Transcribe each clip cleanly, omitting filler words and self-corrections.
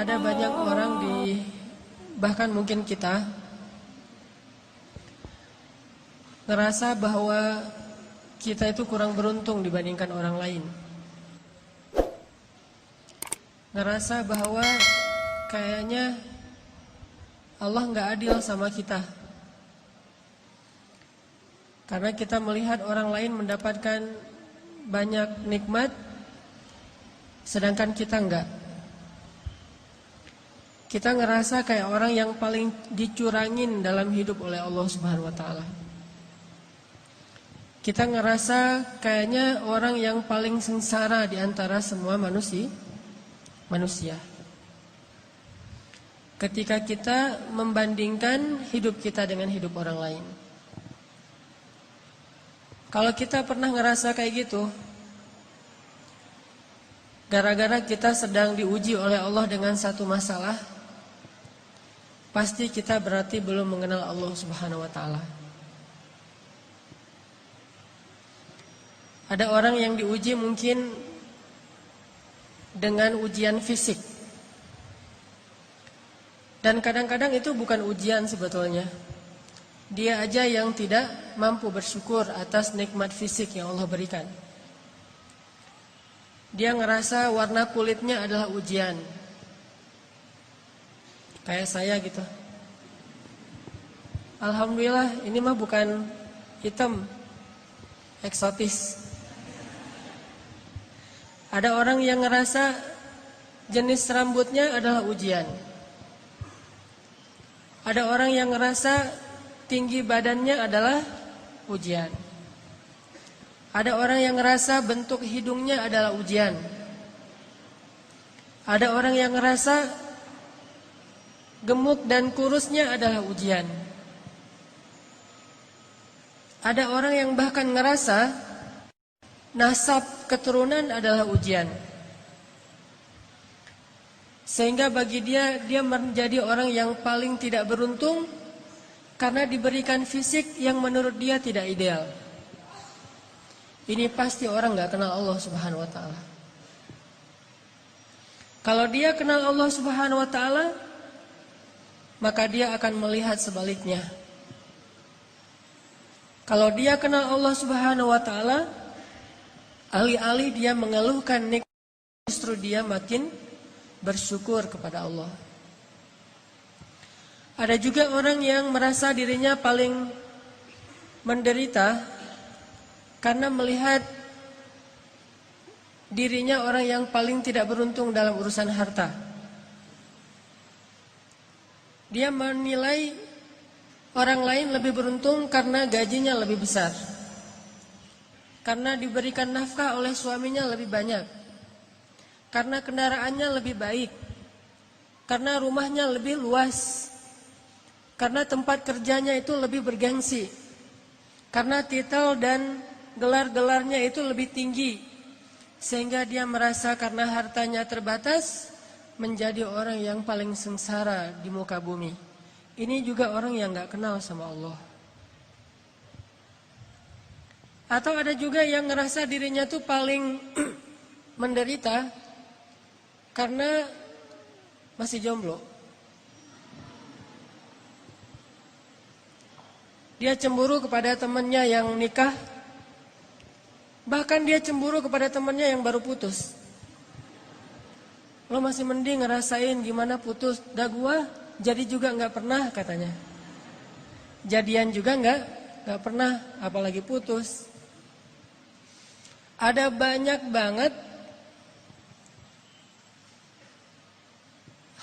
Ada banyak orang bahkan mungkin kita ngerasa bahwa kita itu kurang beruntung dibandingkan orang lain. Ngerasa bahwa kayaknya Allah nggak adil sama kita. Karena kita melihat orang lain mendapatkan banyak nikmat, sedangkan kita enggak. Kita ngerasa kayak orang yang paling dicurangin dalam hidup oleh Allah Subhanahu wa taala. Kita ngerasa kayaknya orang yang paling sengsara di antara semua manusia. Ketika kita membandingkan hidup kita dengan hidup orang lain. Kalau kita pernah ngerasa kayak gitu, gara-gara kita sedang diuji oleh Allah dengan satu masalah, pasti kita berarti belum mengenal Allah Subhanahu wa taala. Ada orang yang diuji mungkin dengan ujian fisik. Dan kadang-kadang itu bukan ujian sebetulnya. Dia aja yang tidak mampu bersyukur atas nikmat fisik yang Allah berikan. Dia ngerasa warna kulitnya adalah ujian. Kayak saya gitu. Alhamdulillah ini mah bukan hitam, eksotis. Ada orang yang ngerasa jenis rambutnya adalah ujian. Ada orang yang ngerasa tinggi badannya adalah ujian. Ada orang yang ngerasa bentuk hidungnya adalah ujian. Ada orang yang ngerasa gemuk dan kurusnya adalah ujian. Ada orang yang bahkan ngerasa nasab keturunan adalah ujian. Sehingga bagi dia menjadi orang yang paling tidak beruntung karena diberikan fisik yang menurut dia tidak ideal. Ini pasti orang gak kenal Allah Subhanahu wa ta'ala. Kalau dia kenal Allah Subhanahu wa ta'ala, maka dia akan melihat sebaliknya. Kalau dia kenal Allah Subhanahu wa ta'ala, alih-alih dia mengeluhkan nikmat, justru dia makin bersyukur kepada Allah. Ada juga orang yang merasa dirinya paling menderita karena melihat dirinya orang yang paling tidak beruntung dalam urusan harta. Dia menilai orang lain lebih beruntung karena gajinya lebih besar, karena diberikan nafkah oleh suaminya lebih banyak, karena kendaraannya lebih baik, karena rumahnya lebih luas, karena tempat kerjanya itu lebih bergengsi, karena titel dan gelar-gelarnya itu lebih tinggi, sehingga dia merasa karena hartanya terbatas menjadi orang yang paling sengsara di muka bumi. Ini juga orang yang gak kenal sama Allah. Atau ada juga yang ngerasa dirinya tuh paling menderita karena masih jomblo. Dia cemburu kepada temannya yang nikah. Bahkan dia cemburu kepada temannya yang baru putus. Lo masih mending ngerasain gimana putus. Dah gua jadi juga gak pernah katanya. Jadian juga gak pernah, apalagi putus. Ada banyak banget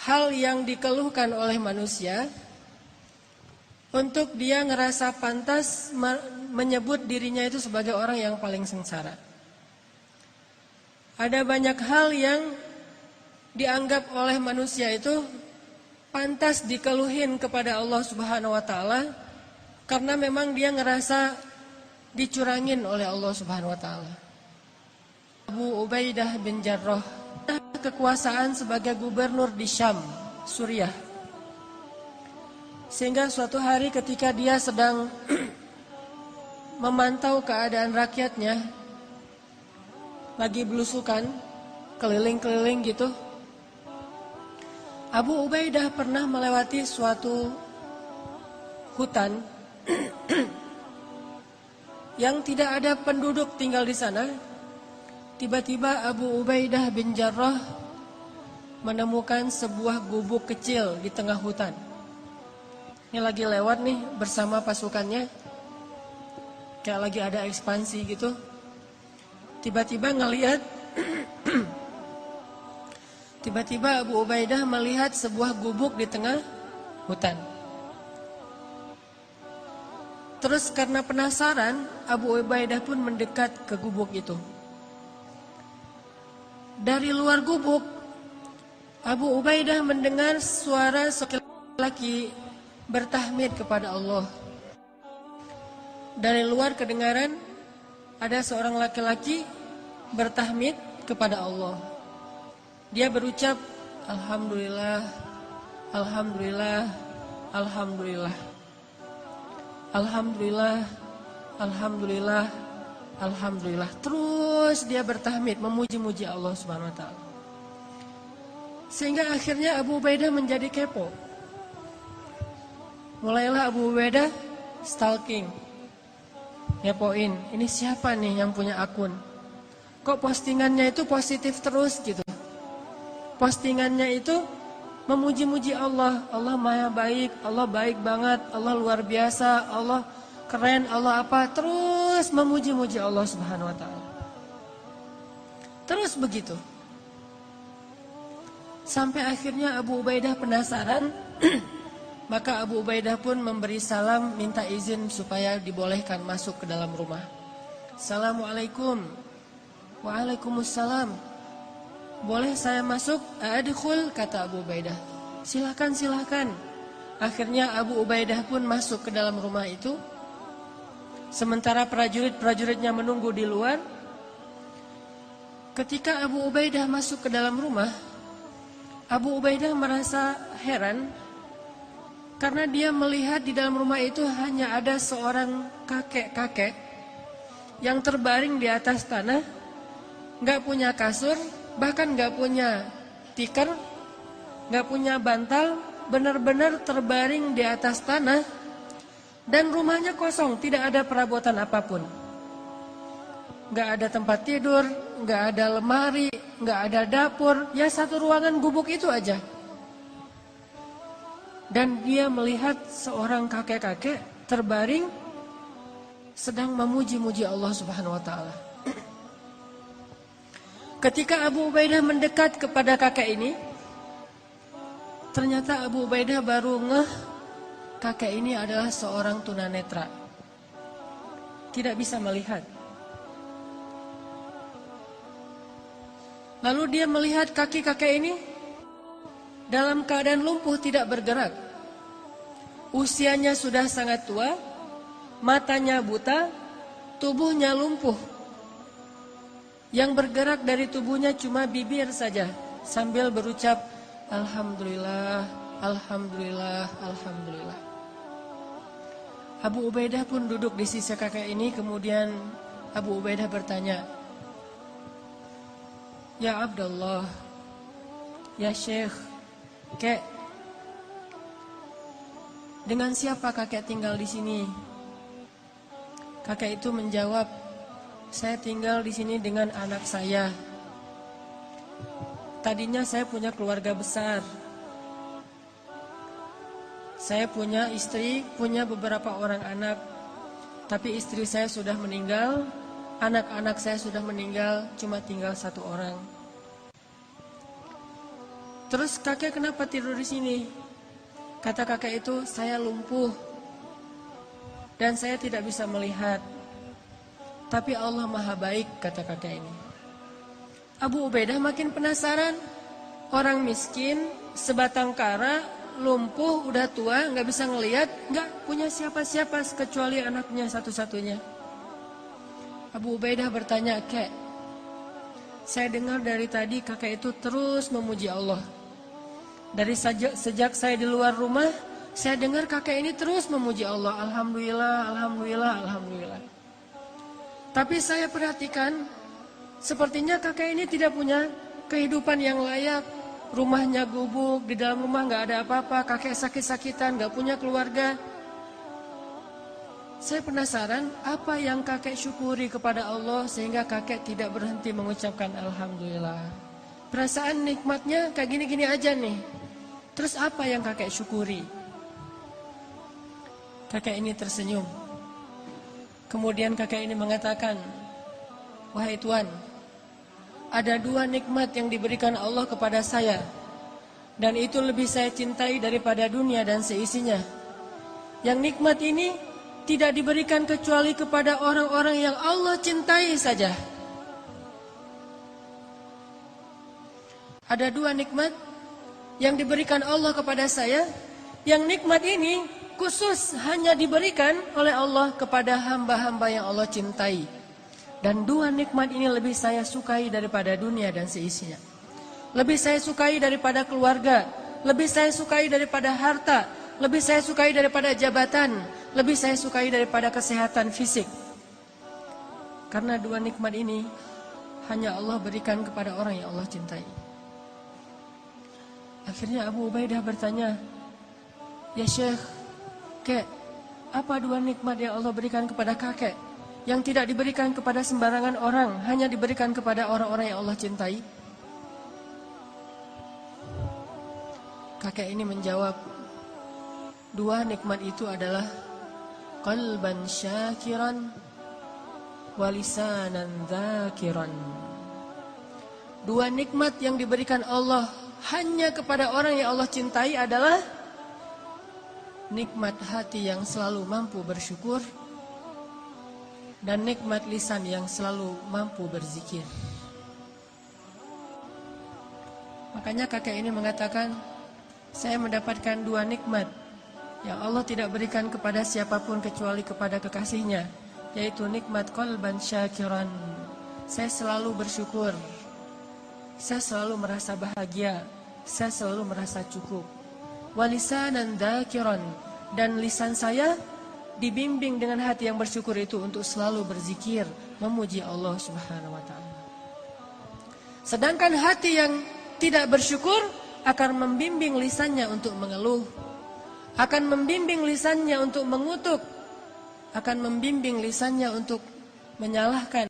hal yang dikeluhkan oleh manusia untuk dia ngerasa pantas menyebut dirinya itu sebagai orang yang paling sengsara. Ada banyak hal yang dianggap oleh manusia itu pantas dikeluhin kepada Allah Subhanahu wa taala karena memang dia ngerasa dicurangin oleh Allah Subhanahu wa taala. Abu Ubaidah bin Jarrah kekuasaan sebagai gubernur di Syam, Suriah. Sehingga suatu hari ketika dia sedang memantau keadaan rakyatnya, lagi belusukan, keliling-keliling gitu, Abu Ubaidah pernah melewati suatu hutan yang tidak ada penduduk tinggal di sana. Tiba-tiba Abu Ubaidah bin Jarrah menemukan sebuah gubuk kecil di tengah hutan. Ini lagi lewat nih bersama pasukannya, kayak lagi ada ekspansi gitu. Tiba-tiba ngelihat tiba-tiba Abu Ubaidah melihat sebuah gubuk di tengah hutan. Terus karena penasaran, Abu Ubaidah pun mendekat ke gubuk itu. Dari luar gubuk, Abu Ubaidah mendengar suara seorang laki bertahmid kepada Allah. Dari luar kedengaran ada seorang laki-laki bertahmid kepada Allah. Dia berucap, Alhamdulillah, Alhamdulillah, Alhamdulillah, Alhamdulillah, Alhamdulillah, Alhamdulillah. Terus dia bertahmid, memuji-muji Allah Subhanahu wa taala. Sehingga akhirnya Abu Ubaidah menjadi kepo. Mulailah Abu Ubaidah stalking. Ngepoin, ini siapa nih yang punya akun? Kok postingannya itu positif terus gitu? Postingannya itu memuji-muji Allah. Allah maha baik, Allah baik banget, Allah luar biasa, Allah keren, Allah apa, terus memuji-muji Allah Subhanahu wa taala. Terus begitu. Sampai akhirnya Abu Ubaidah penasaran, maka Abu Ubaidah pun memberi salam, minta izin supaya dibolehkan masuk ke dalam rumah. Assalamualaikum. Waalaikumsalam. Boleh saya masuk? Adkhul, kata Abu Ubaidah. Silakan, silakan. Akhirnya Abu Ubaidah pun masuk ke dalam rumah itu. Sementara prajurit-prajuritnya menunggu di luar. Ketika Abu Ubaidah masuk ke dalam rumah, Abu Ubaidah merasa heran karena dia melihat di dalam rumah itu hanya ada seorang kakek-kakek yang terbaring di atas tanah, gak punya kasur, bahkan gak punya tikar, gak punya bantal, benar-benar terbaring di atas tanah. Dan rumahnya kosong, tidak ada perabotan apapun. Gak ada tempat tidur, gak ada lemari, gak ada dapur, ya satu ruangan gubuk itu aja. Dan dia melihat seorang kakek-kakek terbaring sedang memuji-muji Allah Subhanahu wa taala. Ketika Abu Ubaidah mendekat kepada kakek ini, ternyata Abu Ubaidah baru ngeh kakek ini adalah seorang tunanetra. Tidak bisa melihat. Lalu dia melihat kaki kakek ini dalam keadaan lumpuh, tidak bergerak. Usianya sudah sangat tua, matanya buta, tubuhnya lumpuh. Yang bergerak dari tubuhnya cuma bibir saja, sambil berucap, Alhamdulillah, Alhamdulillah, Alhamdulillah. Abu Ubaidah pun duduk di sisi kakek ini. Kemudian Abu Ubaidah bertanya, Ya Abdullah, Ya Syekh, Kek, dengan siapa kakek tinggal di sini? Kakek itu menjawab, saya tinggal di sini dengan anak saya. Tadinya saya punya keluarga besar. Saya punya istri, punya beberapa orang anak. Tapi istri saya sudah meninggal, anak-anak saya sudah meninggal, cuma tinggal satu orang. Terus kakek kenapa tidur di sini? Kata kakek itu, saya lumpuh dan saya tidak bisa melihat. Tapi Allah maha baik, kata kakek ini. Abu Ubaidah makin penasaran. Orang miskin, sebatang kara, lumpuh, udah tua, gak bisa ngelihat, gak punya siapa-siapa kecuali anaknya satu-satunya. Abu Ubaidah bertanya, Kek, saya dengar dari tadi kakek itu terus memuji Allah. Dari sejak saya di luar rumah, saya dengar kakek ini terus memuji Allah. Alhamdulillah, Alhamdulillah, Alhamdulillah. Tapi saya perhatikan, sepertinya kakek ini tidak punya kehidupan yang layak. rumahnya gubuk, di dalam rumah nggak ada apa-apa, kakek sakit-sakitan, nggak punya keluarga. Saya penasaran apa yang kakek syukuri kepada Allah sehingga kakek tidak berhenti mengucapkan Alhamdulillah. Perasaan nikmatnya kayak gini-gini aja nih. Terus apa yang kakek syukuri? Kakek ini tersenyum. Kemudian kakek ini mengatakan, wahai Tuhan, ada 2 nikmat yang diberikan Allah kepada saya, dan itu lebih saya cintai daripada dunia dan seisinya. Yang nikmat ini tidak diberikan kecuali kepada orang-orang yang Allah cintai saja. Ada 2 nikmat yang diberikan Allah kepada saya, yang nikmat ini khusus hanya diberikan oleh Allah kepada hamba-hamba yang Allah cintai. Dan 2 nikmat ini lebih saya sukai daripada dunia dan seisinya. Lebih saya sukai daripada keluarga, lebih saya sukai daripada harta, lebih saya sukai daripada jabatan, lebih saya sukai daripada kesehatan fisik. Karena 2 nikmat ini hanya Allah berikan kepada orang yang Allah cintai. Akhirnya Abu Ubaidah bertanya, ya Syekh, Kek, apa 2 nikmat yang Allah berikan kepada kakek yang tidak diberikan kepada sembarangan orang, hanya diberikan kepada orang-orang yang Allah cintai? Kakek ini menjawab, 2 nikmat itu adalah qalban syakiran wa lisanan dzakiran. 2 nikmat yang diberikan Allah hanya kepada orang yang Allah cintai adalah nikmat hati yang selalu mampu bersyukur dan nikmat lisan yang selalu mampu berzikir. Makanya kakek ini mengatakan, saya mendapatkan 2 nikmat yang Allah tidak berikan kepada siapapun kecuali kepada kekasihnya, yaitu nikmat qalban syakiran. Saya selalu bersyukur, saya selalu merasa bahagia, saya selalu merasa cukup. Walisanan dzakiran, dan lisan saya dibimbing dengan hati yang bersyukur itu untuk selalu berzikir, memuji Allah Subhanahu wa taala. Sedangkan hati yang tidak bersyukur akan membimbing lisannya untuk mengeluh, akan membimbing lisannya untuk mengutuk, akan membimbing lisannya untuk menyalahkan,